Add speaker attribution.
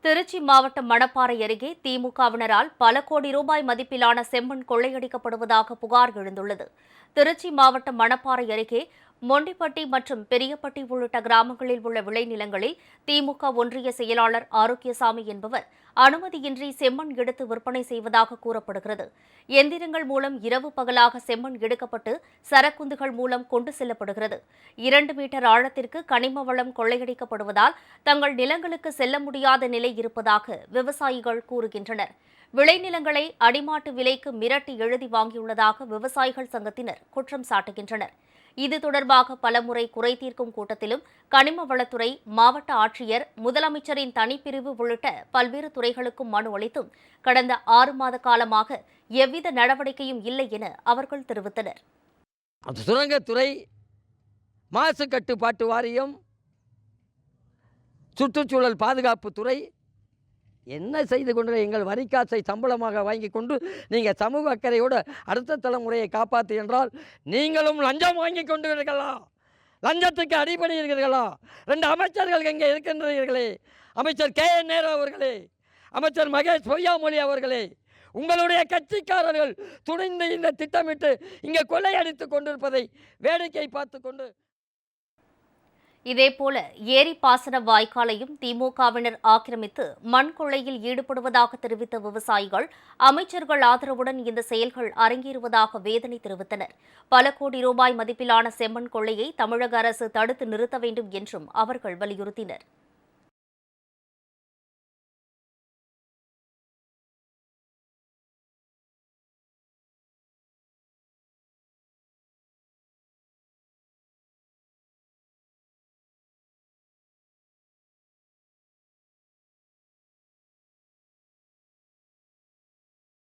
Speaker 1: திருச்சி மாவட்டம் மணப்பாறை அருகே திமுகவினரால் பல கோடி ரூபாய் மதிப்பிலான செம்மண் கொள்ளையடிக்கப்படுவதாக புகார் எழுந்துள்ளது. திருச்சி மாவட்டம் மணப்பாறை அருகே மொண்டிப்பட்டி மற்றும் பெரியப்பட்டி உள்ளிட்ட கிராமங்களில் உள்ள விளைநிலங்களில் திமுக ஒன்றிய செயலாளர் ஆரோக்கியசாமி என்பவர் அனுமதியின்றி செம்மண் எடுத்து விற்பனை செய்வதாக கூறப்படுகிறது. எந்திரங்கள் மூலம் இரவு பகலாக செம்மண் எடுக்கப்பட்டு சரக்குந்துகள் மூலம் கொண்டு செல்லப்படுகிறது. 2 மீட்டர் ஆழத்திற்கு கனிம வளம் கொள்ளையடிக்கப்படுவதால் தங்கள் நிலங்களுக்கு செல்ல முடியாத நிலை இருப்பதாக விவசாயிகள் கூறுகின்றனர். விளைநிலங்களை அடிமாட்டு விலைக்கு மிரட்டி எழுதி வாங்கியுள்ளதாக விவசாயிகள் சங்கத்தினர் குற்றம் சாட்டுகின்றனர். இது தொடர்பாக பலமுறை குறை தீர்க்கும் கூட்டத்திலும் கனிம வளத்துறை, மாவட்ட ஆட்சியர், முதலமைச்சரின் தனிப்பிரிவு உள்ளிட்ட பல்வேறு துறைகளுக்கும் மனு அளித்தும் கடந்த 6 மாத காலமாக எவ்வித நடவடிக்கையும் இல்லை என அவர்கள் தெரிவித்தனர்.
Speaker 2: சுரங்கத்துறை, மாசு கட்டுப்பாட்டு வாரியம், சுற்றுச்சூழல் பாதுகாப்புத்துறை என்ன செய்து கொண்டு எங்கள் வரிக்காசை சம்பளமாக வாங்கி கொண்டு நீங்கள் சமூக அக்கறையோடு அடுத்த தலைமுறையை காப்பாற்று என்றால் நீங்களும் லஞ்சம் வாங்கி கொண்டுகிறீர்களா? லஞ்சத்துக்கு அடிபடுகிறீர்களா? 2 அமைச்சர்கள் இங்கே இருக்கின்றீர்களே, அமைச்சர் KN நேரு அவர்களே, அமைச்சர் மகேஷ் பொய்யாமொழி அவர்களே, உங்களுடைய கட்சிக்காரர்கள் துணிந்து இந்த திட்டமிட்டு இங்கே கொள்ளையடித்துக் கொண்டிருப்பதை வேடிக்கை பார்த்து கொண்டு
Speaker 1: இதேபோல ஏரி பாசன வாய்க்காலையும் திமுகவினர் ஆக்கிரமித்து மண் கொள்ளையில் ஈடுபடுவதாக தெரிவித்த விவசாயிகள் அமைச்சர்கள் ஆதரவுடன் இந்த செயல்கள் அரங்கேறுவதாக வேதனை தெரிவித்தனர். பல கோடி ரூபாய் மதிப்பிலான செம்மண் கொள்ளையை தமிழக அரசு தடுத்து நிறுத்த வேண்டும் என்றும் அவர்கள் வலியுறுத்தினர்.